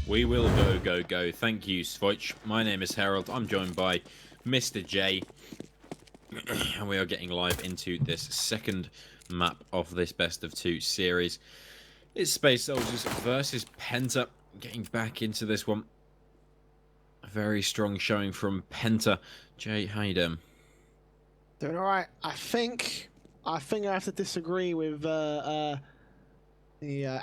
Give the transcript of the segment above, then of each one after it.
We will go, go, go. Thank you, Svoich. My name is Harold. I'm joined by Mr. J. And we are getting live into this second map of this best of two series. It's Space Soldiers versus Penta. Getting back into this one. A very strong showing from Penta. Jay, how you doing? Doing all right. I think I have to disagree with the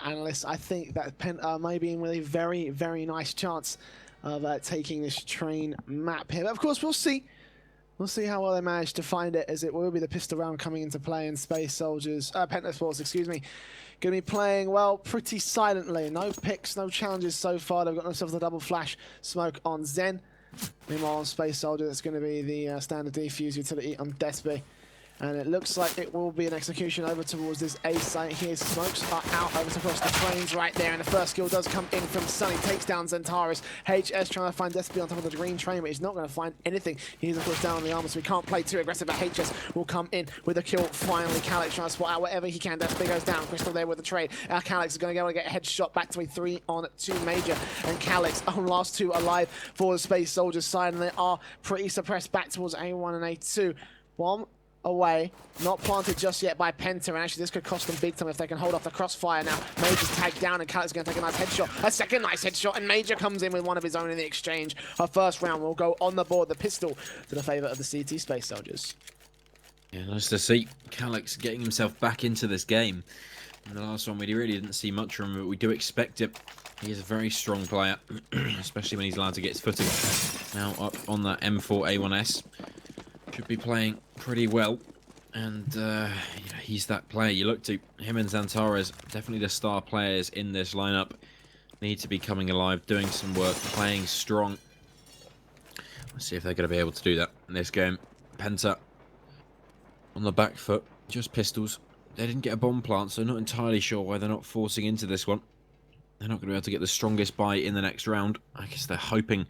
analysts. I think that Penta may be in with a very, very nice chance of taking this train map here. But of course, we'll see. We'll see how well they manage to find it, as it will be the pistol round coming into play, and Space Soldiers, Penta Sports, excuse me, going to be playing, well, pretty silently. No picks, no challenges so far. They've got themselves a double flash smoke on Zen. Meanwhile, on Space Soldier, it's going to be the standard defuse utility on Despy. And it looks like it will be an execution over towards this A site here. Smokes are out over across the trains right there. And the first kill does come in from Sunny. Takes down Zentaris. HS trying to find Despy on top of the green train, but he's not going to find anything. He's, of course, down on the armor, so he can't play too aggressive. But HS will come in with a kill finally. Calyx trying to spot out whatever he can. Despy goes down. Crystal there with the trade. Calyx is going to go and get a headshot back to a 3-on-2 major. And Calyx on last two alive for the Space Soldiers side. And they are pretty suppressed back towards A1 and A2. Bomb away, not planted just yet by Penta, and actually this could cost them big time if they can hold off the crossfire now. Major's tagged down, and Calyx is going to take a nice headshot, a second nice headshot, and Major comes in with one of his own in the exchange. Our first round will go on the board, the pistol, to the favour of the CT Space Soldiers. Yeah, nice to see Calyx getting himself back into this game. In the last one, we really didn't see much from him, but we do expect it. He is a very strong player, especially when he's allowed to get his footing. Now up on that M4A1S. Should be playing pretty well, and he's that player you look to. Him and Zentaris, definitely the star players in this lineup, need to be coming alive, doing some work, playing strong. Let's see if they're going to be able to do that in this game. Penta on the back foot, just pistols. They didn't get a bomb plant, so not entirely sure why they're not forcing into this one. They're not going to be able to get the strongest buy in the next round. I guess they're hoping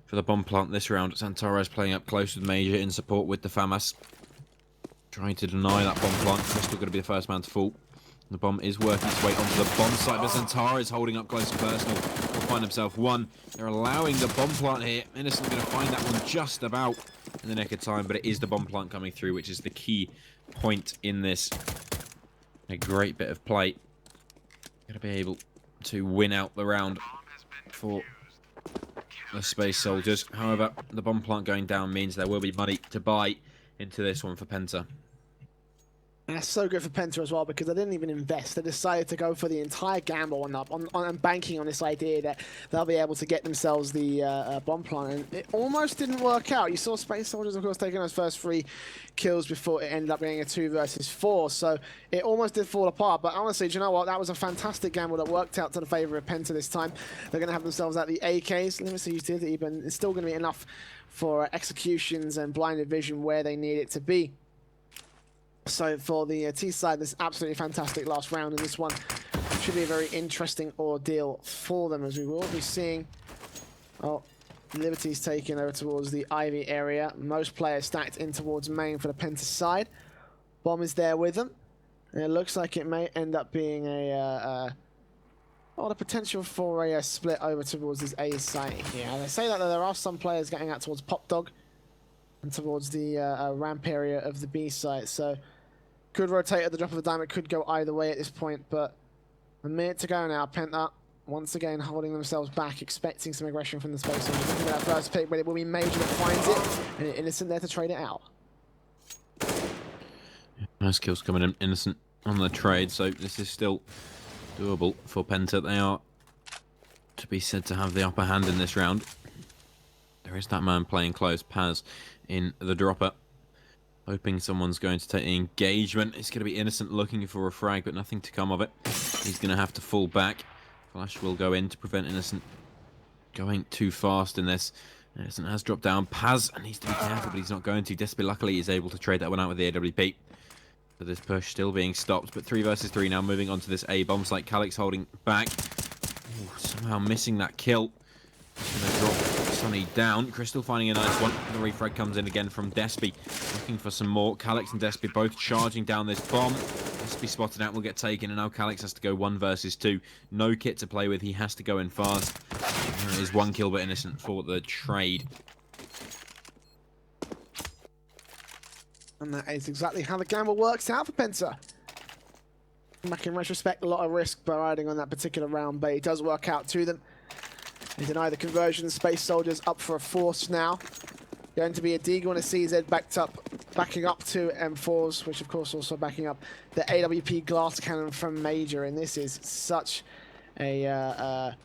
for the bomb plant this round. Zentaris playing up close with Major in support with the FAMAS. Trying to deny that bomb plant. Crystal going to be the first man to fall. The bomb is working its way onto the bomb site, but Zentaris holding up close and personal. Will find himself one. They're allowing the bomb plant here. Innocent going to find that one just about in the nick of time, but it is the bomb plant coming through, which is the key point in this. A great bit of play. Going to be able to win out the round for the Space Soldiers. However, the bomb plant going down means there will be money to buy into this one for Penta. And that's so good for Penta as well, because they didn't even invest. They decided to go for the entire gamble on banking on this idea that they'll be able to get themselves the bomb plant. And it almost didn't work out. You saw Space Soldiers, of course, taking those first 3 kills before it ended up being a 2 versus 4. So it almost did fall apart. But honestly, do you know what? That was a fantastic gamble that worked out to the favour of Penta this time. They're going to have themselves out the AKs, limited utility, but it's still going to be enough for executions and blinded vision where they need it to be. So for the T side, this absolutely fantastic last round, and this one should be a very interesting ordeal for them, as we will be seeing. Oh, Liberty's taken over towards the Ivy area. Most players stacked in towards main for the Penta side. Bomb is there with them, and it looks like it may end up being a the potential for a split over towards this A site here. They say that there are some players getting out towards Pop Dog and towards the ramp area of the B site, so could rotate at the drop of a dime. It could go either way at this point, but a minute to go now. Penta once again holding themselves back, expecting some aggression from the Space Soldiers. Looking at that first pick, but it will be Major that finds it, and Innocent there to trade it out. Nice kills coming in. Innocent on the trade, so this is still doable for Penta. They are to be said to have the upper hand in this round. There is that man playing close, Paz, in the dropper. Hoping someone's going to take the engagement. It's going to be Innocent looking for a frag, but nothing to come of it. He's going to have to fall back. Flash will go in to prevent Innocent going too fast in this. Innocent has dropped down. Paz needs to be careful, but he's not going to. Despy luckily is able to trade that one out with the AWP. So this push still being stopped, but 3 versus 3 now, moving on to this A bomb site. Calyx holding back. Ooh, somehow missing that kill. Just going to drop Sunny down. Crystal finding a nice one. The refrag comes in again from Despy. Looking for some more. Calyx and Despy both charging down this bomb. Despy spotted out, will get taken, and now Calyx has to go 1 versus 2. No kit to play with. He has to go in fast. There is 1 kill, but Innocent for the trade. And that is exactly how the gamble works out for Penta. Back in retrospect, a lot of risk by riding on that particular round, but it does work out to them. They deny the conversion. Space Soldiers up for a force now. Going to be a Deagle and a CZ backing up to M4s, which of course also backing up the AWP glass cannon from Major. And this is such a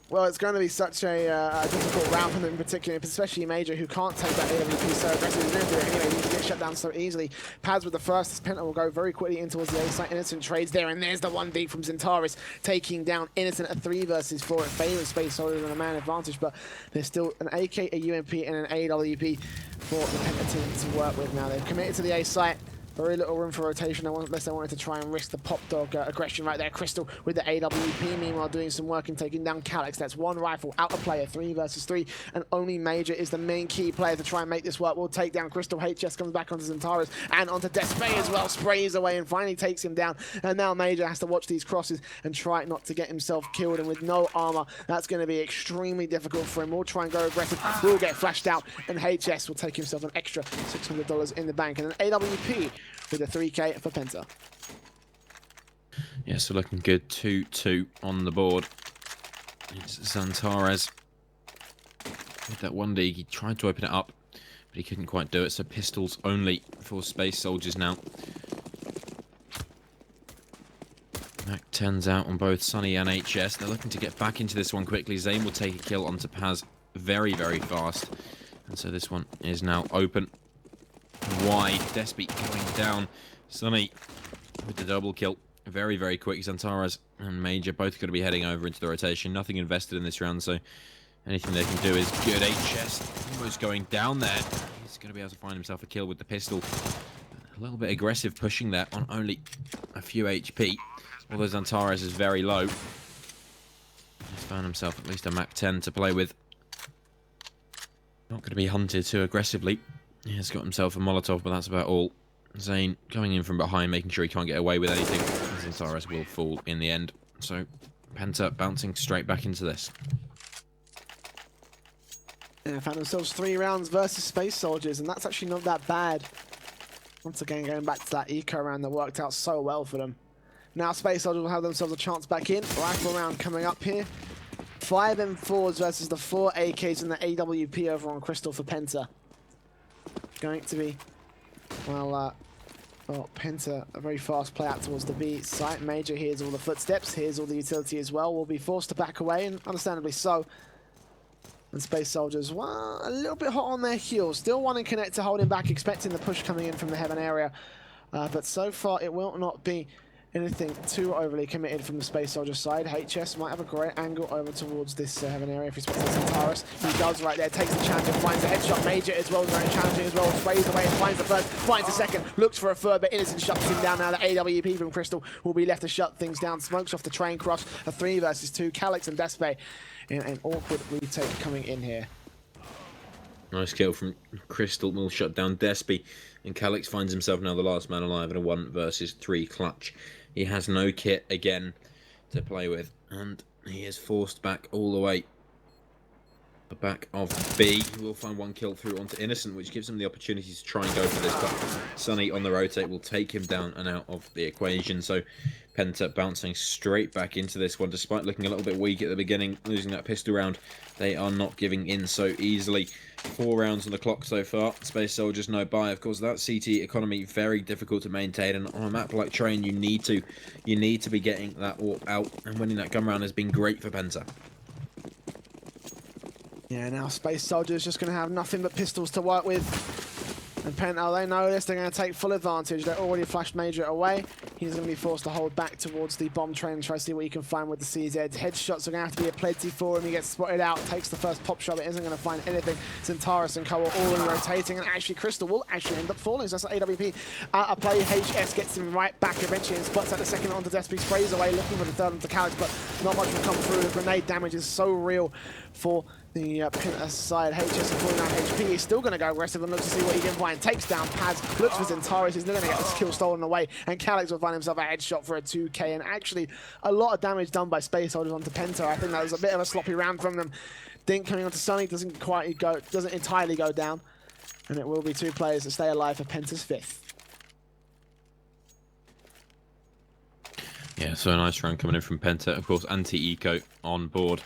well, it's going to be such a difficult round for them in particular, especially Major, who can't take that AWP so aggressively. He's going to do it anyway. He can get shut down so easily. Pads with the first. This Penta will go very quickly in towards the A site. Innocent trades there, and there's the 1D from Zentaris, taking down Innocent. A 3 versus 4. It favors Space Soldiers on a man advantage, but there's still an AK, a UMP, and an AWP for the Penta team to work with now. They've committed to the A site. Very little room for rotation unless they wanted to try and risk the pop dog aggression right there. Crystal with the AWP, meanwhile doing some work and taking down Calyx. That's 1 rifle out of player, 3 versus 3, and only Major is the main key player to try and make this work. We'll take down Crystal. HS comes back onto Zentaris and onto Despay as well. Sprays away and finally takes him down. And now Major has to watch these crosses and try not to get himself killed. And with no armor, that's going to be extremely difficult for him. We'll try and go aggressive. We'll get flashed out, and HS will take himself an extra $600 in the bank. And an AWP with a 3K for Penta. Yeah, so looking good. 2-2 on the board. It's Zentaris with that 1D. He tried to open it up, but he couldn't quite do it. So pistols only for Space Soldiers now. Mac 10's out on both Sunny and HS. They're looking to get back into this one quickly. Zane will take a kill onto Paz very, very fast. And so this one is now open. Wide. Despy going down. Sunny with the double kill. Very, very quick. Zentaris and Major both going to be heading over into the rotation. Nothing invested in this round, so anything they can do is good. HS almost going down there. He's going to be able to find himself a kill with the pistol. A little bit aggressive pushing there on only a few HP. Although Zentaris is very low. He's found himself at least a Mac 10 to play with. Not going to be hunted too aggressively. He has got himself a Molotov, but that's about all. Zane coming in from behind, making sure he can't get away with anything. Zentaris will fall in the end. So, Penta bouncing straight back into this. Yeah, found themselves 3 rounds versus Space Soldiers, and that's actually not that bad. Once again, going back to that eco round that worked out so well for them. Now Space Soldiers will have themselves a chance back in. Rifle round coming up here. 5 M4s versus the 4 AKs and the AWP over on Crystal for Penta. Going to be, well, Penta, a very fast play out towards the B site. Major hears all the footsteps, hears all the utility as well. Will be forced to back away, and understandably so. And Space Soldiers, well, a little bit hot on their heels. Still wanting Connect to hold him back, expecting the push coming in from the Heaven area. But so far, it will not be anything too overly committed from the Space Soldier side. HS might have a great angle over towards this Heaven area if he's expecting Zentaris. He does right there, takes the challenge and finds the headshot. Major as well, very challenging as well. Sprays away and finds the first, finds the second, looks for a third, but Innocent shuts him down now. The AWP from Crystal will be left to shut things down. Smokes off the train cross, a 3 versus 2. Calyx and Despay in an awkward retake coming in here. Nice kill from Crystal. Will shut down Despy, and Calyx finds himself now the last man alive in a 1 versus 3 clutch. He has no kit again to play with, and he is forced back all the way. The back of B. He will find 1 kill through onto Innocent, which gives him the opportunity to try and go for this, but Sunny on the rotate will take him down and out of the equation. So Penta bouncing straight back into this one, despite looking a little bit weak at the beginning, losing that pistol round. They are not giving in so easily. 4 rounds on the clock so far. Space Soldiers no buy. Of course, that CT economy very difficult to maintain, and on a map like Train, you need to be getting that AWP out, and winning that gun round has been great for Penta. Yeah, now Space Soldiers just going to have nothing but pistols to work with. And Penta, they know this, they're going to take full advantage. They're already flashed Major away. He's going to be forced to hold back towards the bomb train and try to see what he can find with the CZ. Headshots are going to have to be a plenty for him. He gets spotted out, takes the first pop shot, but isn't going to find anything. Zentaris and Co are all rotating, and actually Crystal will actually end up falling. So that's an AWP out of play. HS gets him right back eventually and spots out the second onto Despy, sprays away, looking for the third onto Calyx, but not much will come through. The grenade damage is so real for the Penta side. HS at 49 HP. He's still going to go aggressive and look to see what he can find. Takes down Paz, looks for Zentaris. He's not going to get this kill stolen away, and Calyx will find find himself a headshot for a 2K, and actually a lot of damage done by Space Soldiers onto Penta. I think that was a bit of a sloppy round from them. Dink coming onto Sunny doesn't entirely go down, and it will be 2 players that stay alive for Penta's 5th. Yeah, so a nice round coming in from Penta. Of course, anti-eco on board.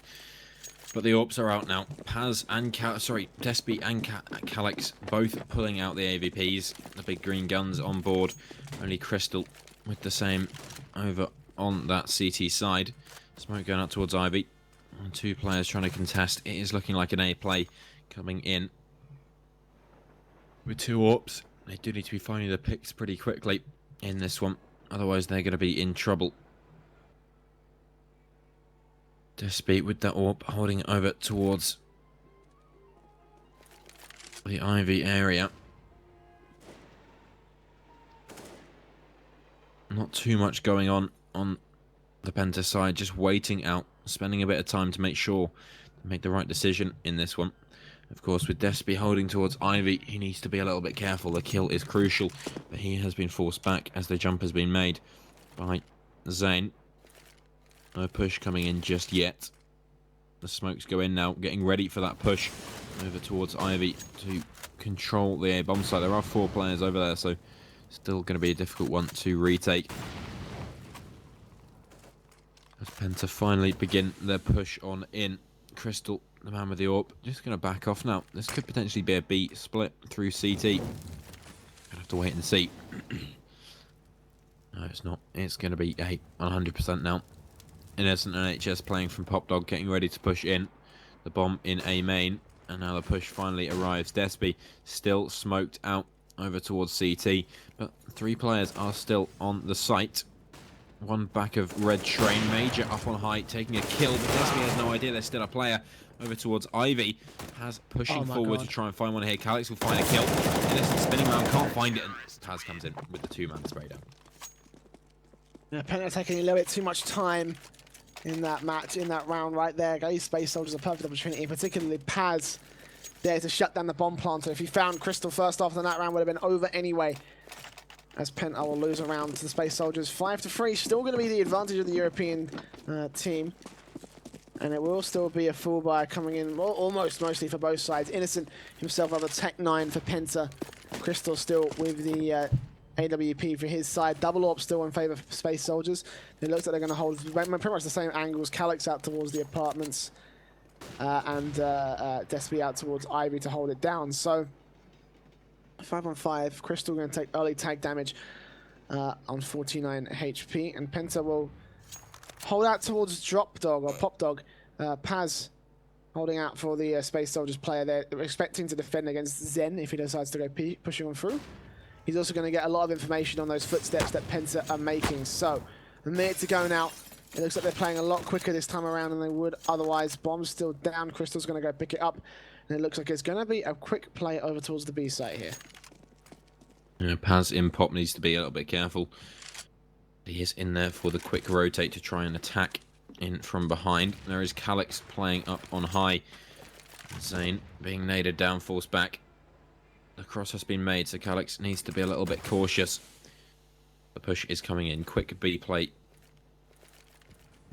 But the AWPs are out now. Paz and Despy and Calyx both pulling out the AVPs. The big green guns on board. Only Crystal with the same over on that CT side. Smoke going out towards Ivy. And 2 players trying to contest. It is looking like an A play coming in. With 2 AWPs, they do need to be finding the picks pretty quickly in this one. Otherwise, they're going to be in trouble. Despy with that AWP holding it over towards the Ivy area. Not too much going on the Penta side, just waiting out, spending a bit of time to make sure they make the right decision in this one. Of course, with Despy holding towards Ivy, he needs to be a little bit careful. The kill is crucial, but he has been forced back as the jump has been made by Zane. No push coming in just yet. The smokes go in now, getting ready for that push over towards Ivy to control the A bomb site. There are 4 players over there, so still going to be a difficult one to retake. As Penta finally begin their push on in. Crystal, the man with the AWP, just going to back off now. This could potentially be a B split through CT. Gonna have to wait and see. No, it's not. It's going to be A 100% now. Innocent and HS playing from Pop Dog, getting ready to push in. The bomb in A main, and now the push finally arrives. Despy still smoked out over towards CT, but 3 players are still on the site. 1 back of Red Train. Major up on height, taking a kill, but Despy has no idea there's still a player over towards Ivy. Paz pushing forward to try and find one here. Calyx will find a kill. Innocent spinning around, can't find it, and Paz comes in with the 2-man spray down. Yeah, Penta taking a little bit too much time in that match, in that round right there. These Space Soldiers a perfect opportunity, particularly Paz there to shut down the bomb planter. If he found Crystal first off, then that round would have been over anyway, as Penta will lose a round to the Space Soldiers. 5-3, still going to be the advantage of the European team. And it will still be a full buy coming in, well, almost mostly for both sides. Innocent himself on the Tech 9 for Penta. Crystal still with the AWP for his side. Double AWP still in favour of Space Soldiers. It looks like they're going to hold pretty much the same angles. Calyx out towards the apartments and Despy out towards Ivy to hold it down. So 5-on-5. Crystal going to take early tag damage on 49 HP, and Penta will hold out towards Drop Dog or Pop Dog. Paz holding out for the Space Soldiers player there, expecting to defend against Zen if he decides to go pushing on through. He's also going to get a lot of information on those footsteps that Penta are making. So, a minute to go now. It looks like they're playing a lot quicker this time around than they would otherwise. Bomb's still down. Crystal's going to go pick it up. And it looks like it's going to be a quick play over towards the B site here. Yeah, Paz in Pop needs to be a little bit careful. He is in there for the quick rotate to try and attack in from behind. There is Calyx playing up on high. Zane being naded down, forced back. The cross has been made, so Calyx needs to be a little bit cautious. The push is coming in. Quick B play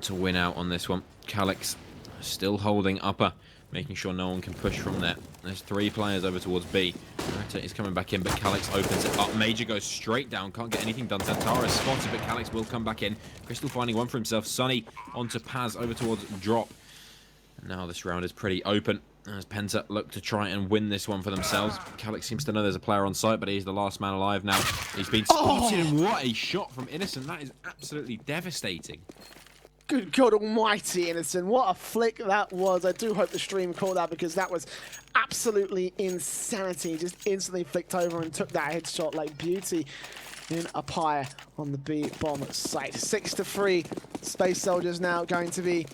to win out on this one. Calyx still holding upper, making sure no one can push from there. There's 3 players over towards B. Rotate is coming back in, but Calyx opens it up. Major goes straight down, can't get anything done. Santara is spotted, but Calyx will come back in. Crystal finding one for himself. Sunny onto Paz over towards Drop. And now this round is pretty open, as Penta look to try and win this one for themselves. Calyx seems to know there's a player on site, but he's the last man alive now. He's been spotted, and what a shot from Innocent. That is absolutely devastating. Good God almighty, Innocent. What a flick that was. I do hope the stream caught that, because that was absolutely insanity. Just instantly flicked over and took that headshot like beauty in a pyre on the B bomb site. 6-3. Space Soldiers now going to be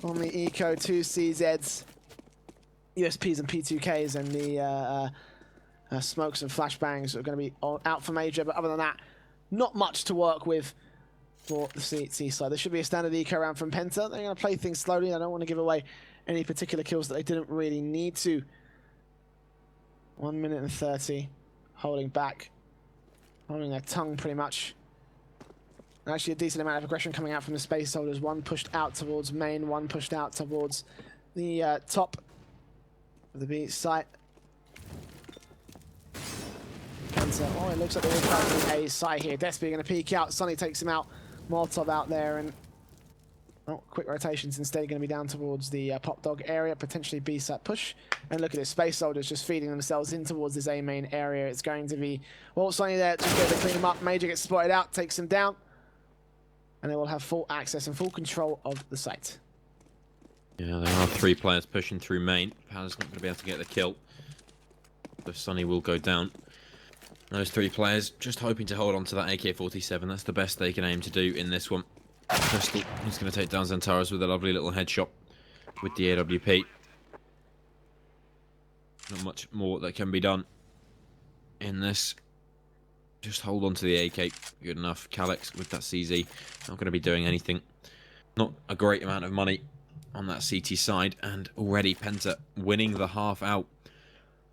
on the Eco 2 CZs, USPs and P2Ks, and the smokes and flashbangs are going to be out for Major. But other than that, not much to work with for the CT side. There should be a standard eco round from Penta. They're going to play things slowly. I don't want to give away any particular kills that they didn't really need to. 1 minute and 30. Holding back. Holding their tongue pretty much. Actually, a decent amount of aggression coming out from the Space Soldiers. One pushed out towards main, one pushed out towards the top of the B site. Oh, it looks like they're trying a site here. Despy going to peek out. Sonny takes him out. Molotov out there, and quick rotations instead going to be down towards the pop dog area, potentially B site push. And look at this, Space Soldiers just feeding themselves in towards this A main area. It's going to be, well, Sonny there, just going to clean him up. Major gets spotted out, takes him down, and they will have full access and full control of the site. Yeah, there are 3 players pushing through main. Paz not going to be able to get the kill, but Sonny will go down. Those 3 players just hoping to hold on to that AK-47. That's the best they can aim to do in this one. Crystal is going to take down Xantares with a lovely little headshot with the AWP. Not much more that can be done in this. Just hold on to the AK. Good enough. Calyx with that CZ. Not going to be doing anything. Not a great amount of money on that CT side. And already Penta winning the half out.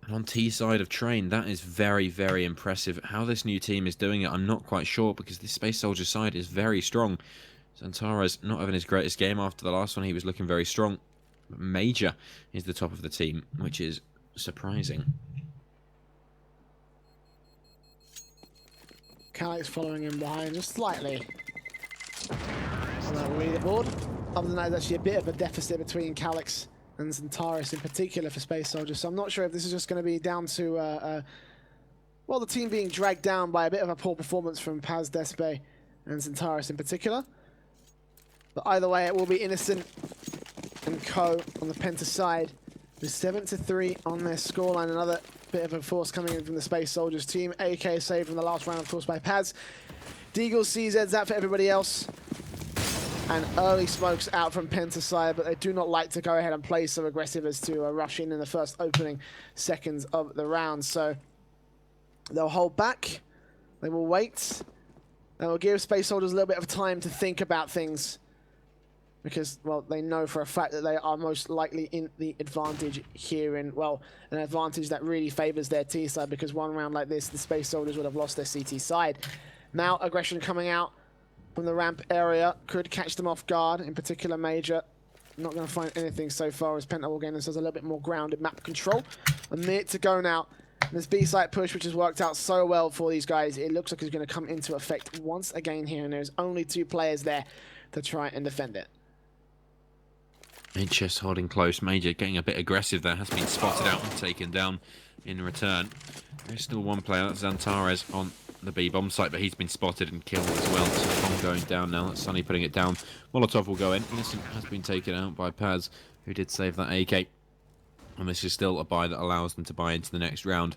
And on T side of Train, that is very, very impressive. How this new team is doing it, I'm not quite sure, because the Space Soldier side is very strong. Xantares not having his greatest game after the last one. He was looking very strong. But Major is the top of the team, which is surprising. Calyx following him behind just slightly on that leaderboard. Other than that, there's actually a bit of a deficit between Calyx and Xantares in particular for Space Soldiers. So I'm not sure if this is just going to be down to, well, the team being dragged down by a bit of a poor performance from Paz, Despy, and Xantares in particular. But either way, it will be Innocent and Co on the Penta side with 7-3 on their scoreline. Another bit of a force coming in from the Space Soldiers team. AK saved from the last round, of course, by Paz. Deagle CZ's out for everybody else. And early smokes out from Penta side, but they do not like to go ahead and play so aggressive as to rush in the first opening seconds of the round. So they'll hold back. They will wait. They will give Space Soldiers a little bit of time to think about things, because, well, they know for a fact that they are most likely in the advantage here, in, well, an advantage that really favors their T side, because one round like this, the Space Soldiers would have lost their CT side. Now aggression coming out from the ramp area could catch them off guard, in particular Major. Not going to find anything so far, as Penta will gain themselves a little bit more grounded map control. A minute to go now. This B-site push, which has worked out so well for these guys, it looks like it's going to come into effect once again here, and there's only 2 players there to try and defend it. Just holding close. Major getting a bit aggressive there. Has been spotted out and taken down in return. There's still 1 player, that's Xantares, on the B bomb site, but he's been spotted and killed as well. So bomb going down now. That's Sonny putting it down. Molotov will go in. Innocent has been taken out by Paz, who did save that AK. And this is still a buy that allows them to buy into the next round.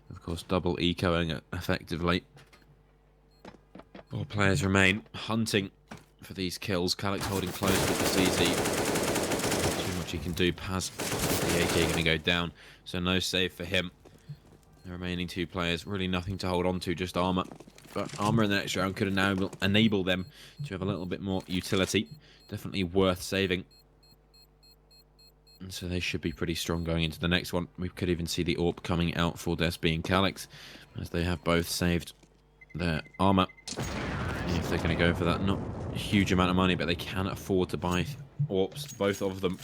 Of course, double ecoing it effectively. 4 players remain hunting for these kills. Calyx holding close with the CZ. Too much he can do. Paz, the AK going to go down. So no save for him. The remaining 2 players, really nothing to hold on to, just armor. But armor in the next round could enable them to have a little bit more utility. Definitely worth saving. And so they should be pretty strong going into the next one. We could even see the AWP coming out for Despy and Calyx, as they have both saved their armor. If they're going to go for that, not a huge amount of money, but they can afford to buy AWPs, both of them.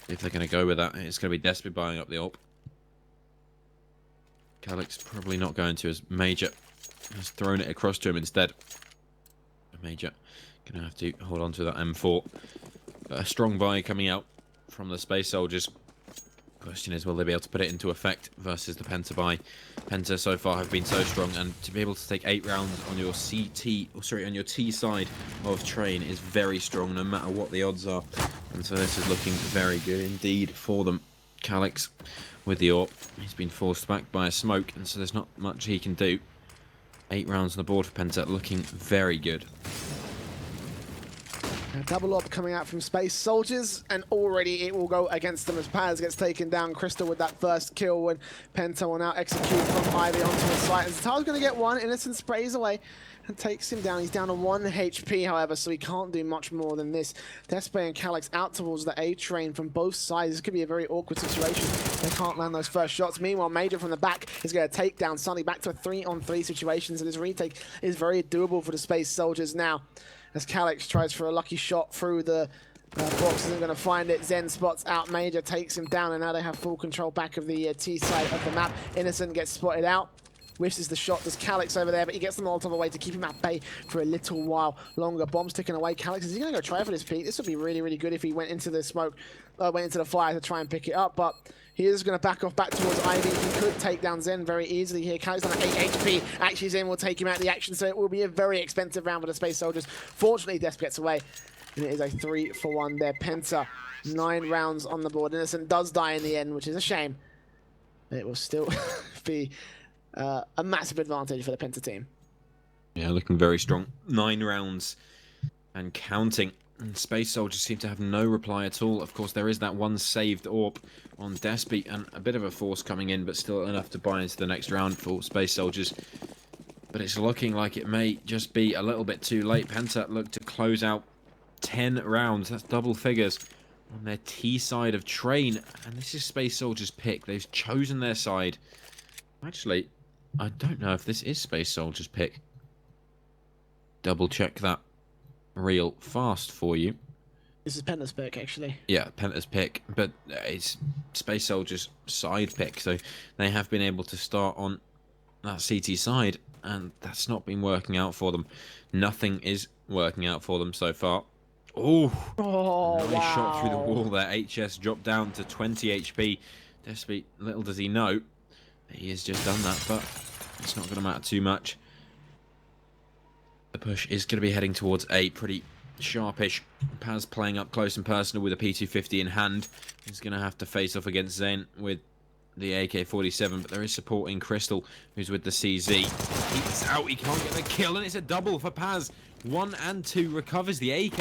If they're going to go with that, it's going to be Despy buying up the AWP. Calyx probably not going to, as Major has thrown it across to him instead. Major going to have to hold on to that M4. But a strong buy coming out from the Space Soldiers. Question is, will they be able to put it into effect versus the Penta buy? Penta so far have been so strong, and to be able to take 8 rounds on your on your T side of Train is very strong, no matter what the odds are. And so this is looking very good indeed for them. Calyx with the AWP, he's been forced back by a smoke, and so there's not much he can do. 8 rounds on the board for Penta, looking very good. A double up coming out from Space Soldiers, and already it will go against them as Paz gets taken down. Crystal with that first kill, when Penta will now execute from Ivy onto the site. And Zata's going to get one. Innocent sprays away and takes him down. He's down to 1 HP, however, so he can't do much more than this. Despe and Calyx out towards the A train from both sides. This could be a very awkward situation. They can't land those first shots. Meanwhile, Major from the back is going to take down Sunny back to a 3-on-3 situation, so this retake is very doable for the Space Soldiers now. As Calyx tries for a lucky shot through the box, isn't going to find it. Zen spots out Major, takes him down, and now they have full control back of the T side of the map. Innocent gets spotted out. Wishes the shot, does Calyx over there, but he gets the Molotov away to keep him at bay for a little while longer. Bombs ticking away. Calyx, is he going to go try for this peak? This would be really, really good if he went into the smoke, went into the fire to try and pick it up, but he is going to back off back towards Ivy. He could take down Zen very easily here. Calyx on 8 HP. Actually, Zen will take him out of the action, so it will be a very expensive round for the Space Soldiers. Fortunately, Desp gets away, and it is a 3-for-1 there. Penta, 9 rounds on the board. Innocent does die in the end, which is a shame. It will still be a massive advantage for the Penta team. Yeah, looking very strong. 9 rounds and counting. And Space Soldiers seem to have no reply at all. Of course, there is that one saved AWP on Despy, and a bit of a force coming in, but still enough to buy into the next round for Space Soldiers. But it's looking like it may just be a little bit too late. Penta look to close out 10 rounds. That's double figures on their T side of train. And this is Space Soldiers' pick. They've chosen their side. Actually, I don't know if this is Space Soldiers' pick. Double check that real fast for you. This is Penta's pick, actually. Yeah, Penta's pick, but it's Space Soldiers' side pick. So they have been able to start on that CT side, and that's not been working out for them. Nothing is working out for them so far. Oh, nice shot through the wall there. HS dropped down to 20 HP. Despy, little does he know, he has just done that, but it's not going to matter too much. The push is going to be heading towards A, pretty sharpish. Paz playing up close and personal with a P250 in hand. He's going to have to face off against Zen with the AK-47, but there is support in Crystal, who's with the CZ. He's out, he can't get the kill, and it's a double for Paz. 1 and 2 recovers the AK,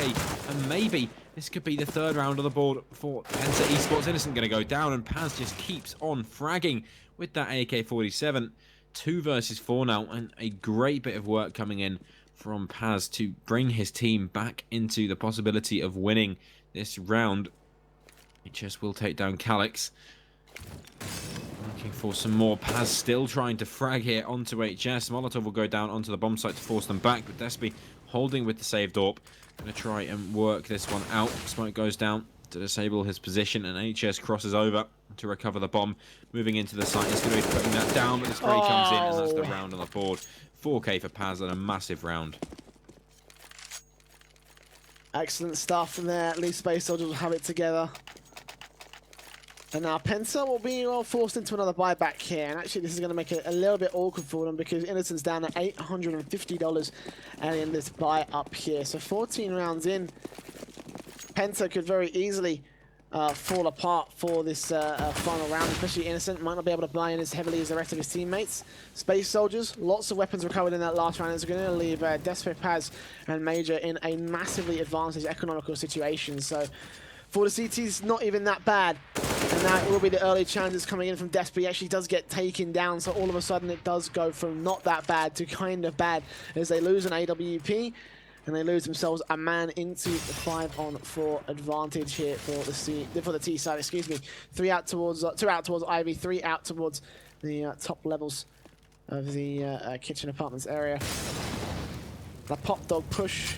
and maybe this could be the 3rd round on the board for Penta Esports. Innocent going to go down, and Paz just keeps on fragging with that AK-47. 2 versus 4 now, and a great bit of work coming in from Paz to bring his team back into the possibility of winning this round. HS will take down Calyx. Looking for some more. Paz still trying to frag here onto HS. Molotov will go down onto the bomb site to force them back, but Despy holding with the saved AWP. Going to try and work this one out. Smoke goes down to disable his position, and HS crosses over to recover the bomb. Moving into the site, he's going to be putting that down, but the spray comes in, and that's the round on the board. 4K for Paz, and a massive round. Excellent stuff from there. At least Space Soldiers will have it together. And now Penta will be forced into another buyback here. And actually, this is going to make it a little bit awkward for them because Innocent's down at $850 and in this buy up here. So 14 rounds in, Penta could very easily fall apart for this final round, especially Innocent. Might not be able to buy in as heavily as the rest of his teammates. Space Soldiers, lots of weapons recovered in that last round. It's going to leave Despe, Paz, and Major in a massively advantaged economical situation. So for the CTs, not even that bad. And now it will be the early challenges coming in from Despe. He actually does get taken down, so all of a sudden it does go from not that bad to kind of bad as they lose an AWP. And they lose themselves a man into the 5-on-4 advantage here for the T side. Excuse me. 2 out towards Ivy, 3 out towards the top levels of the kitchen apartments area. The pop dog push.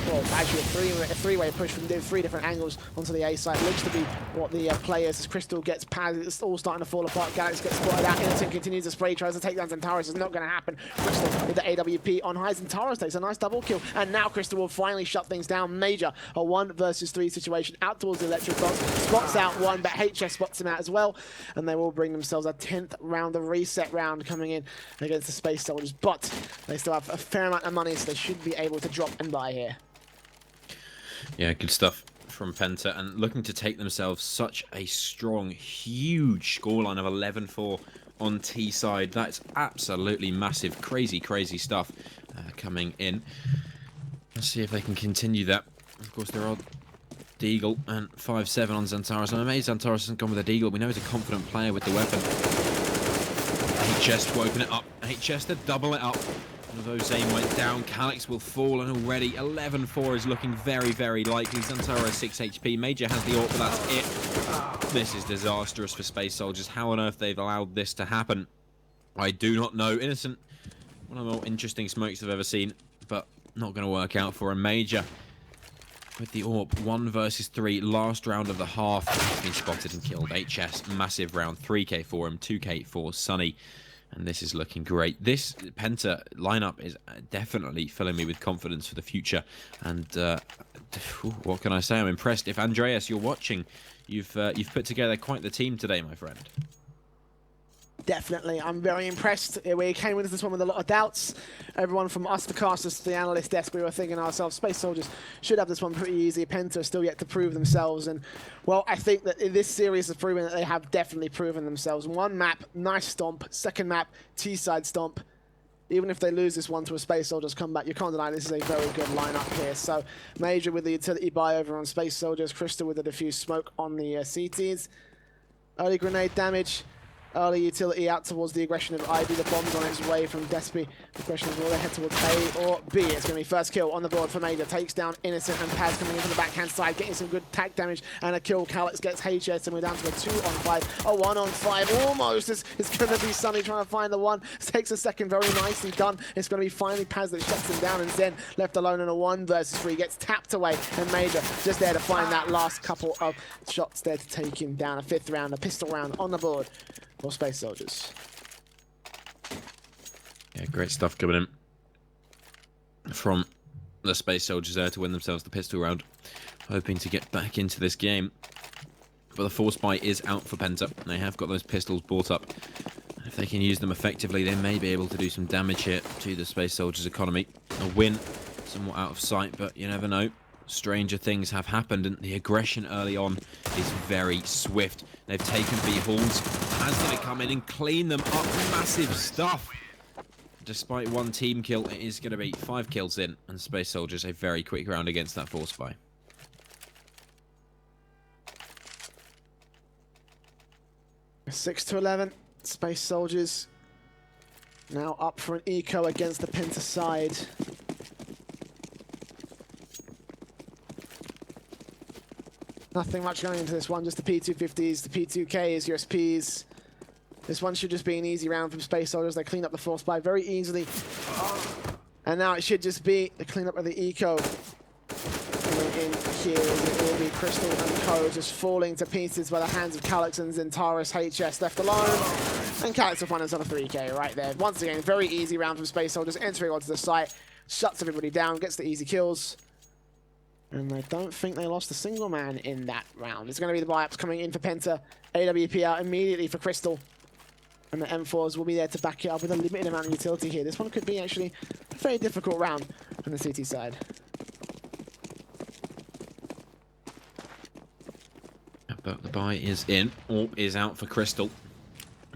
Well, actually a three-way push from 3 different angles onto the A site. Looks to be what the players, as Crystal gets Paz, it's all starting to fall apart. Galaxy gets spotted out. Innocent continues to spray, tries to take down Zentaros. It's not going to happen. Crystal with the AWP on high. Zentaros takes a nice double kill. And now Crystal will finally shut things down. Major, a 1 versus 3 situation. Out towards the electric box. Spots out one, but HS spots him out as well. And they will bring themselves a 10th round, a reset round coming in against the Space Soldiers. But they still have a fair amount of money, so they should be able to drop and buy here. Yeah, good stuff from Penta, and looking to take themselves such a strong, huge scoreline of 11-4 on T side. That's absolutely massive, crazy, crazy stuff coming in. Let's see if they can continue that. Of course, there are Deagle and 5-7 on Zentaros. I'm amazed Zentaros hasn't gone with a Deagle. We know he's a confident player with the weapon. HS to open it up. HS to double it up. Although Zane went down, Calyx will fall, and already 11-4 is looking very, very likely. Zantara has 6 HP. Major has the AWP, but that's it. This is disastrous for Space Soldiers. How on earth they've allowed this to happen, I do not know. Innocent, one of the more interesting smokes I've ever seen, but not going to work out for a Major. With the AWP, 1 versus 3, last round of the half. He's been spotted and killed. HS, massive round, 3k for him, 2k for Sunny. And this is looking great. This Penta lineup is definitely filling me with confidence for the future. And what can I say? I'm impressed. If Andreas, you're watching, you've put together quite the team today, my friend. Definitely, I'm very impressed. We came into this one with a lot of doubts. Everyone from us, the casters, to the analyst desk, we were thinking ourselves, Space Soldiers should have this one pretty easy. Penta are still yet to prove themselves. And, well, I think that in this series has proven that they have definitely proven themselves. One map, nice stomp. Second map, T-side stomp. Even if they lose this one to a Space Soldiers comeback, you can't deny this is a very good lineup here. So, Major with the utility buy over on Space Soldiers. Crystal with the diffuse smoke on the CTs. Early grenade damage. Early utility out towards the aggression of Ivy. The bomb's on its way from Despy. The question is, will they head towards A or B? It's going to be first kill on the board for Major. Takes down Innocent, and Paz coming in from the backhand side, getting some good tag damage and a kill. Calyx gets HS, and we're down to a 2-on-5. A 1-on-5 almost. It's going to be Sunny trying to find the one. Takes a second, very nicely done. It's going to be finally Paz that shuts him down, and Zen left alone in a 1 versus 3. Gets tapped away, and Major just there to find that last couple of shots there to take him down. A 5th round, a pistol round on the board for Space Soldiers. Yeah, great stuff coming in from the Space Soldiers there to win themselves the pistol round. Hoping to get back into this game. But the force buy is out for Penta. They have got those pistols bought up. If they can use them effectively, they may be able to do some damage here to the Space Soldiers' economy. A win, somewhat out of sight, but you never know. Stranger things have happened, and the aggression early on is very swift. They've taken B halls. Has going to come in and clean them up. Massive stuff. Despite 1 team kill, it is going to be 5 kills in, and Space Soldiers a very quick round against that force buy. Six to 11. Space Soldiers now up for an eco against the Penta side. Nothing much going into this one, just the P250s, the P2Ks, USPs. This one should just be an easy round from Space Soldiers. They clean up the force buy very easily. And now it should just be the cleanup of the eco. In here, it will be Crystal and Co just falling to pieces by the hands of Calyx and Zentaris. HS left alone. And Calyx will find himself a 3k right there. Once again, very easy round from Space Soldiers, entering onto the site, shuts everybody down, gets the easy kills. And I don't think they lost a single man in that round. It's going to be the buy-ups coming in for Penta. AWP out immediately for Crystal. And the M4s will be there to back it up with a limited amount of utility here. This one could be actually a very difficult round on the CT side. But the buy is in. AWP is out for Crystal.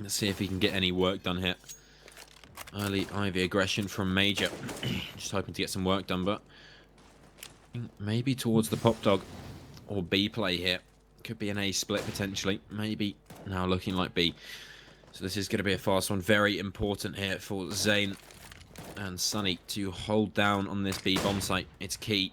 Let's see if he can get any work done here. Early Ivy aggression from Major. Just hoping to get some work done, but maybe towards the pop dog or B play here. Could be an A split potentially. Maybe now looking like B. So this is going to be a fast one. Very important here for Zane and Sunny to hold down on this B bomb site. It's key.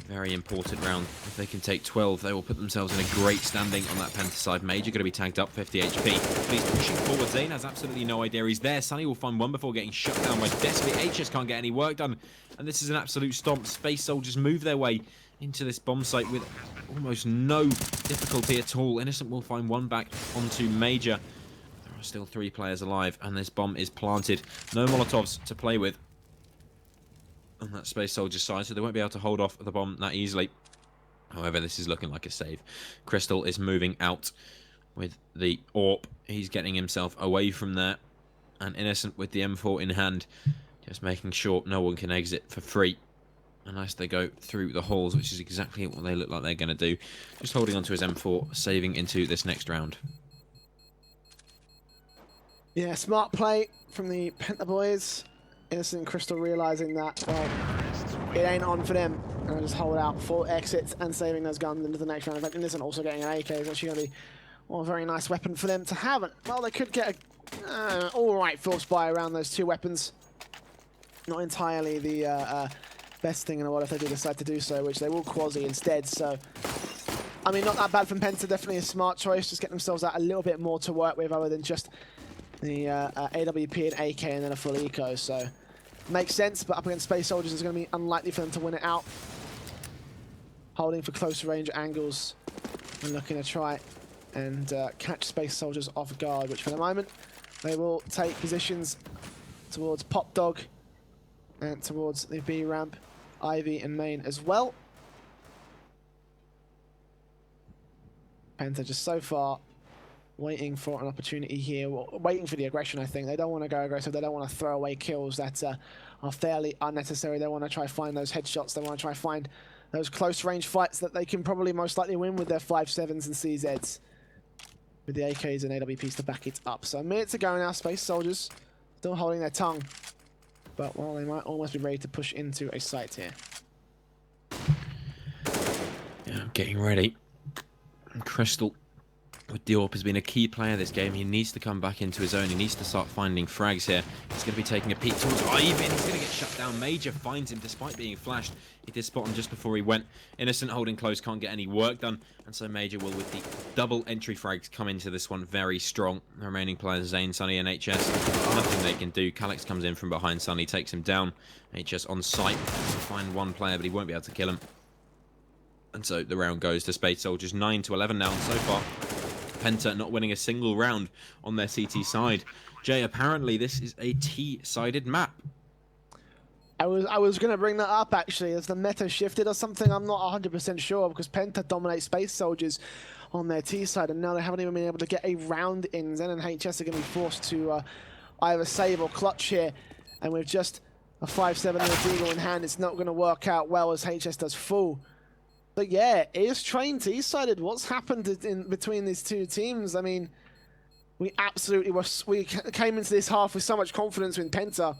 Very important round. If they can take 12, they will put themselves in a great standing on that Penta side. Major going to be tagged up, 50 HP. But he's pushing forward. Zane has absolutely no idea he's there. Sunny will find one before getting shut down by Despy. HS can't get any work done. And this is an absolute stomp. Space Soldiers move their way into this bomb site with almost no difficulty at all. Innocent will find one back onto Major. There are still 3 players alive, and this bomb is planted. No Molotovs to play with on that Space Soldier side, so they won't be able to hold off the bomb that easily. However, this is looking like a save. Crystal is moving out with the AWP. He's getting himself away from there. And Innocent with the M4 in hand, just making sure no one can exit for free unless they go through the halls, which is exactly what they look like they're going to do. Just holding onto his M4, saving into this next round. Yeah, smart play from the Penta boys. Innocent and Crystal realizing that, well, it ain't on for them. And just hold out for exits and saving those guns into the next round. In fact, Innocent also getting an AK is actually going to be, well, a very nice weapon for them to have. Well, they could get a alright force buy around those 2 weapons. not entirely the best thing in the world if they do decide to do so, which they will quasi instead. So, I mean, not that bad from Penta. Definitely a smart choice. Just get themselves out a little bit more to work with other than just the AWP and AK and then a full eco. So, makes sense, but up against Space Soldiers, it's going to be unlikely for them to win it out. Holding for close range angles and looking to try and catch Space Soldiers off guard, which for the moment, they will take positions towards Pop Dog and towards the B ramp, Ivy and Main as well. Penta just so far waiting for an opportunity here, well, waiting for the aggression, I think. They don't want to go aggressive. They don't want to throw away kills that are fairly unnecessary. They want to try find those headshots. They want to try find those close range fights that they can probably most likely win with their 5.7s and CZs. With the AKs and AWPs to back it up. So a minute to go now, Space Soldiers still holding their tongue. But, well, they might almost be ready to push into a site here. Yeah, getting ready. And Crystal, with Diorp, has been a key player this game. He needs to come back into his own. He needs to start finding frags here. He's going to be taking a peek towards Ivan. He's going to get shut down. Major finds him despite being flashed. He did spot him just before he went. Innocent holding close, can't get any work done. And so Major will, with the double entry frags, come into this one very strong. The remaining players, Zane, Sunny, and HS, nothing they can do. Calyx comes in from behind Sunny, takes him down. HS on site. Find one player, but he won't be able to kill him. And so the round goes to Space Soldiers. 9-11 now so far. Penta not winning a single round on their CT side. Jay, apparently this is a T-sided map. I was going to bring that up, actually. Has the meta shifted or something? I'm not 100% sure, because Penta dominates Space Soldiers on their T side, and now they haven't even been able to get a round in. Zen and HS are going to be forced to either save or clutch here, and with just a 5.7 and a Deagle in hand, it's not going to work out well as HS does full. But yeah, it is trained T-sided. What's happened in between these two teams? I mean, we came into this half with so much confidence in Penta,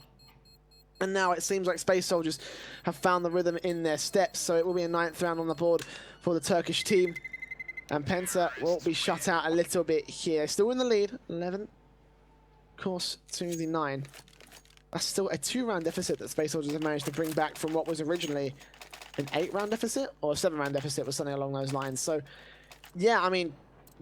and now it seems like Space Soldiers have found the rhythm in their steps. So it will be a 9th round on the board for the Turkish team, and Penta will be shut out a little bit here. Still in the lead, 11, of course, to the 9. That's still a 2-round deficit that Space Soldiers have managed to bring back from what was originally an 8-round deficit or a 7-round deficit, or something along those lines. So, yeah, I mean,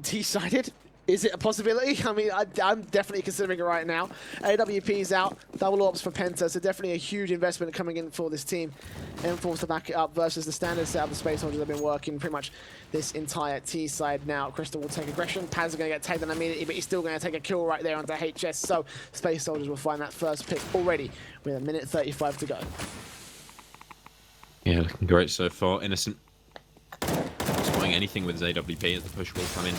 T-sided, is it a possibility? I mean, I'm definitely considering it right now. AWP's out, double orbs for Penta, so definitely a huge investment coming in for this team. M4's to back it up versus the standard setup the Space Soldiers have been working pretty much this entire T side now. Crystal will take aggression. Paz are going to get tagged on immediately, but he's still going to take a kill right there onto HS. So Space Soldiers will find that first pick already with a minute 35 to go. Yeah, looking great so far. Innocent not spotting anything with his AWP as the push will come in.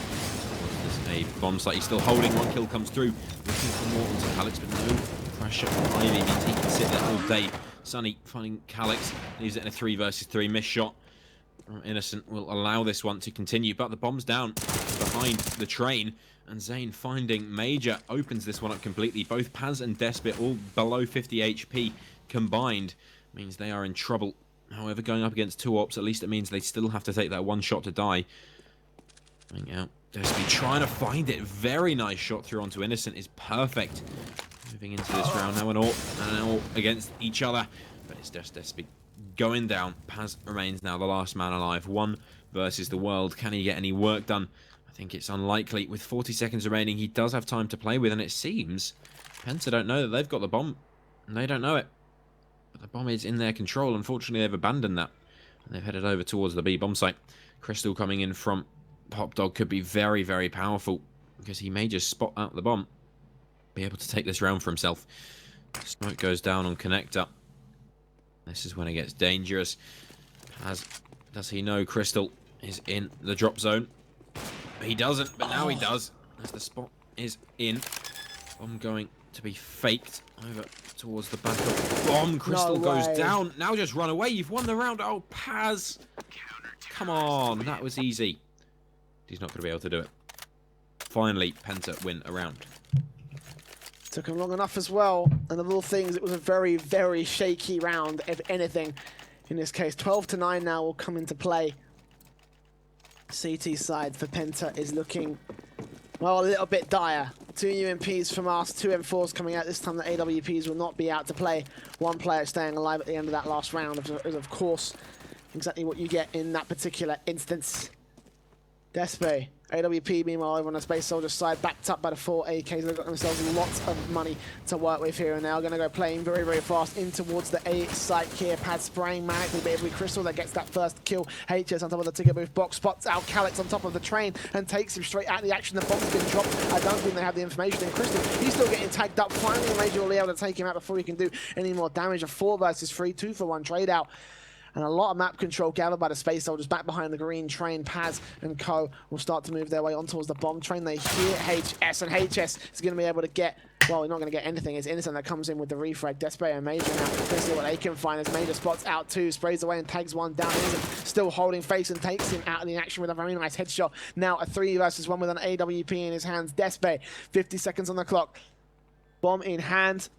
There's a bomb site. He's still holding. One kill comes through. Looking for more onto Calyx, but no pressure on Ivy. He can sit there all day. Sunny finding Calyx. Leaves it in a 3 versus 3 miss shot. Innocent will allow this one to continue, but the bomb's down behind the train. And Zane finding Major opens this one up completely. Both Paz and Despot all below 50 HP combined means they are in trouble. However, going up against 2 ops, at least it means they still have to take that 1 shot to die. Coming out, Despy trying to find it. Very nice shot through onto Innocent is perfect. Moving into this round now, an AWP against each other. But it's just Despy going down. Paz remains now the last man alive. 1 versus the world. Can he get any work done? I think it's unlikely. With 40 seconds remaining, he does have time to play with, and it seems Penta don't know that they've got the bomb. And they don't know it. But the bomb is in their control. Unfortunately, they've abandoned that. And they've headed over towards the B bomb site. Crystal coming in from Pop Dog could be very, very powerful, because he may just spot out the bomb. Be able to take this round for himself. Smoke goes down on connector. This is when it gets dangerous. Does he know Crystal is in the drop zone? He doesn't, but now he does. As the spot is in. Bomb going to be faked over towards the back of bomb. Crystal goes down. Now just run away. You've won the round. Oh, Paz. Come on. That was easy. He's not going to be able to do it. Finally, Penta win a round. Took him long enough as well. And of all things, it was a very, very shaky round, if anything. In this case, 12-9 now will come into play. CT side for Penta is looking, well, a little bit dire. Two UMPs from us, two M4s coming out. This time the AWPs will not be out to play. One player staying alive at the end of that last round is, of course, exactly what you get in that particular instance. Despe, AWP, meanwhile, over on the Space Soldier side, backed up by the 4 AKs. They've got themselves lots of money to work with here, and they are going to go playing very, very fast in towards the A site here. Pad spraying manically, but every Crystal that gets that first kill. HS on top of the ticket booth box, spots out Calyx on top of the train and takes him straight out of the action. The bomb's been dropped. I don't think they have the information in Crystal. He's still getting tagged up. Finally, Major will be able to take him out before he can do any more damage. A 4 versus 3, 2-for-1 trade out. And a lot of map control gathered by the Space Soldiers back behind the green train. Paz and Co will start to move their way on towards the bomb train. They hear HS, and HS is going to be able to get, well, we're not going to get anything. It's Innocent that comes in with the refrag. Despe and Major now. Let's see what they can find as Major spots out 2, sprays away and tags 1 down. Innocent still holding face and takes him out of the action with a very nice headshot. Now a 3 versus 1 with an AWP in his hands. Despe, 50 seconds on the clock. Bomb in hand.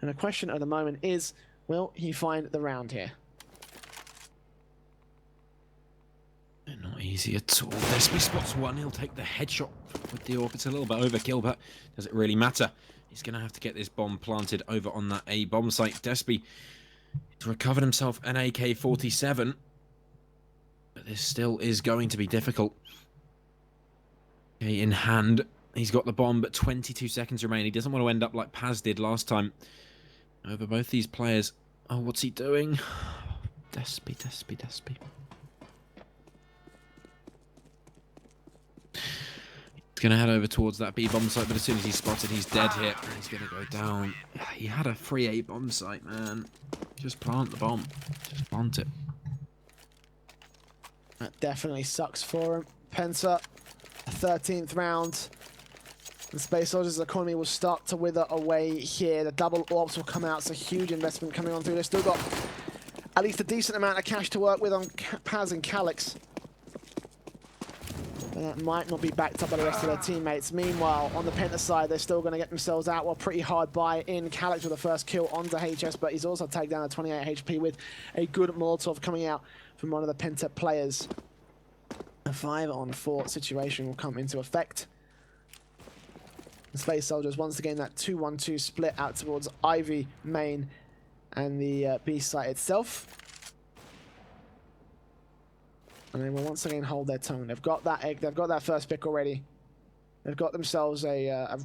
And the question at the moment is, will he find the round here? Not easy at all. Despe spots 1. He'll take the headshot with the AWP. It's a little bit overkill, but does it really matter? He's going to have to get this bomb planted over on that A bomb site. Despe has recovered himself an AK-47, but this still is going to be difficult. Okay, in hand, he's got the bomb, but 22 seconds remain. He doesn't want to end up like Paz did last time over both these players. Oh, what's he doing? Despe. Going to head over towards that B bomb site, but as soon as he's spotted, he's dead here. And he's going to go down. He had a free A bomb site, man. Just plant the bomb. Just plant it. That definitely sucks for him. Penta, 13th round. The Space Soldiers' economy will start to wither away here. The double orbs will come out. It's a huge investment coming on through. They've still got at least a decent amount of cash to work with on Paz and Calyx. And that might not be backed up by the rest of their teammates. Meanwhile, on the Penta side, they're still going to get themselves out. Well, pretty hard buy in Calyx with the first kill onto HS, but he's also tagged down at 28 HP with a good Molotov coming out from one of the Penta players. A 5-on-4 situation will come into effect. The Space Soldiers, once again, that 2-1-2 split out towards Ivy main and the B site itself. And they will once again hold their tongue. They've got that egg. They've got that first pick already. They've got themselves a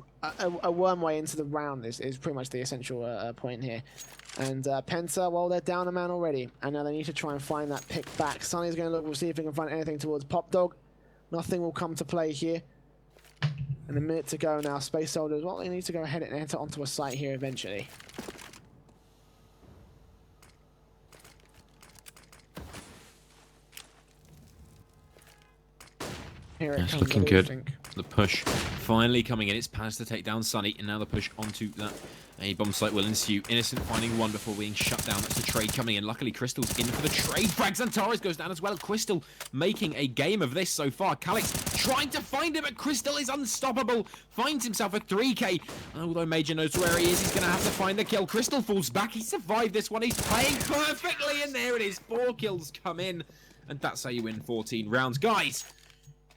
worm way into the round is pretty much the essential point here. And Penta, well, they're down a man already. And now they need to try and find that pick back. Sonny's going to look. We'll see if he can find anything towards Pop Dog. Nothing will come to play here. And a minute to go now. Space Soldiers, well, they need to go ahead and enter onto a site here eventually. Here it It's comes, looking what do you good. think? The push finally coming in. It's Paz to take down Sunny, and now the push onto that A bomb site will ensue. Innocent finding 1 before being shut down. That's the trade coming in. Luckily, Crystal's in for the trade. Frags Antares goes down as well. Crystal making a game of this so far. Calyx trying to find him, but Crystal is unstoppable. Finds himself a 3K. Although Major knows where he is, he's going to have to find the kill. Crystal falls back. He survived this one. He's playing perfectly, and there it is. 4 kills come in, and that's how you win 14 rounds. Guys,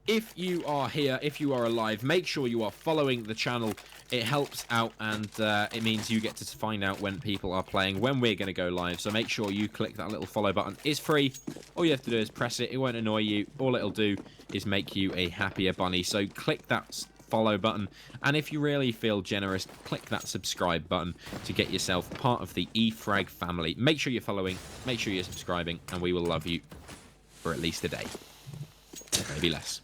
if you are here, if you are alive, make sure you are following the channel. It helps out, and it means you get to find out when people are playing, when we're going to go live. So make sure you click that little follow button. It's free. All you have to do is press it. It won't annoy you. All it'll do is make you a happier bunny. So click that follow button, and if you really feel generous, click that subscribe button to get yourself part of the eFrag family. Make sure you're following, make sure you're subscribing, and we will love you for at least a day. Maybe less.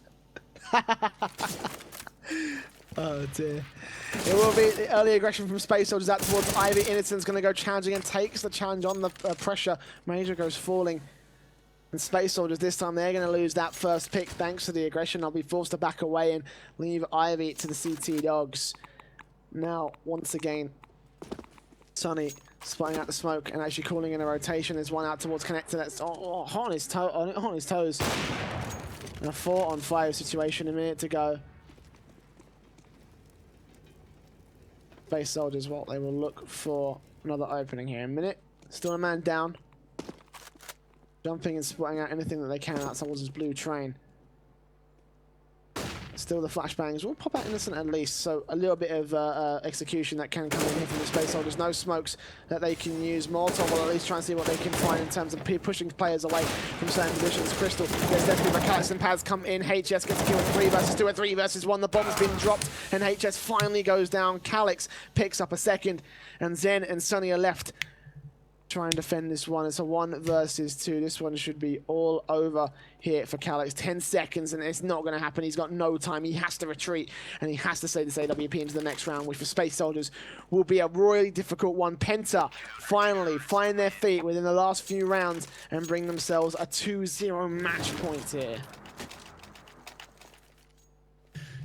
Oh dear. It will be the early aggression from Space Soldiers out towards Ivy. Innocent's going to go challenging and takes the challenge on the pressure. Major goes falling. And Space Soldiers this time, they're going to lose that first pick thanks to the aggression. They'll be forced to back away and leave Ivy to the CT Dogs. Now, once again, Sonny spotting out the smoke and actually calling in a rotation. There's one out towards Connector that's on his toes. And a 4-on-5 situation, a minute to go. Space Soldiers, well, they will look for another opening here. A minute, still a man down. Jumping and spotting out anything that they can out towards his blue train. Still the flashbangs will pop out Innocent at least, so a little bit of execution that can come in here from the Space Soldiers. No smokes that they can use. Molotov will at least try and see what they can find in terms of pushing players away from certain positions. Crystal gets definitely the Calyx and Pads come in. HS gets a kill in 3 versus 2 and 3 versus 1. The bomb's been dropped and HS finally goes down. Calyx picks up a second and Zen and Sunny are left. Try and defend this one. It's a 1 versus 2. This one should be all over here for Calyx. 10 seconds and it's not going to happen. He's got no time. He has to retreat and he has to save this AWP into the next round, which for Space Soldiers will be a really difficult one. Penta finally find their feet within the last few rounds and bring themselves a 2-0 match point here.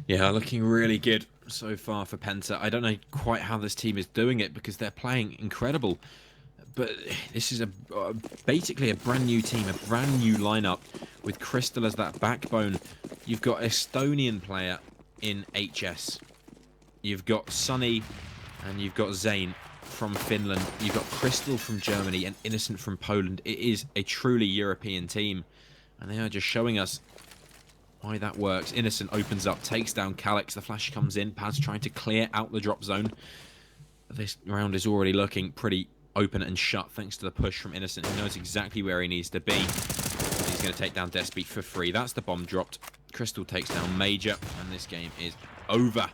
Yeah, looking really good so far for Penta. I don't know quite how this team is doing it because they're playing incredible. But this is basically a brand new team, a brand new lineup with Crystal as that backbone. You've got Estonian player in HS. You've got Sunny and you've got Zane from Finland. You've got Crystal from Germany and Innocent from Poland. It is a truly European team. And they are just showing us why that works. Innocent opens up, takes down Calyx. The flash comes in. Paz trying to clear out the drop zone. This round is already looking pretty open and shut thanks to the push from Innocent. He knows exactly where he needs to be. He's going to take down Despy for free. That's the bomb dropped. Crystal takes down Major, and this game is over.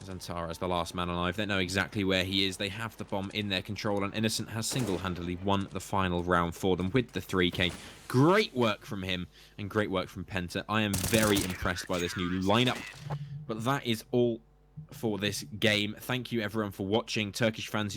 Zantara is the last man alive. They know exactly where he is. They have the bomb in their control, and Innocent has single-handedly won the final round for them with the 3K. Great work from him, and great work from Penta. I am very impressed by this new lineup. But that is all for this game. Thank you, everyone, for watching. Turkish fans, you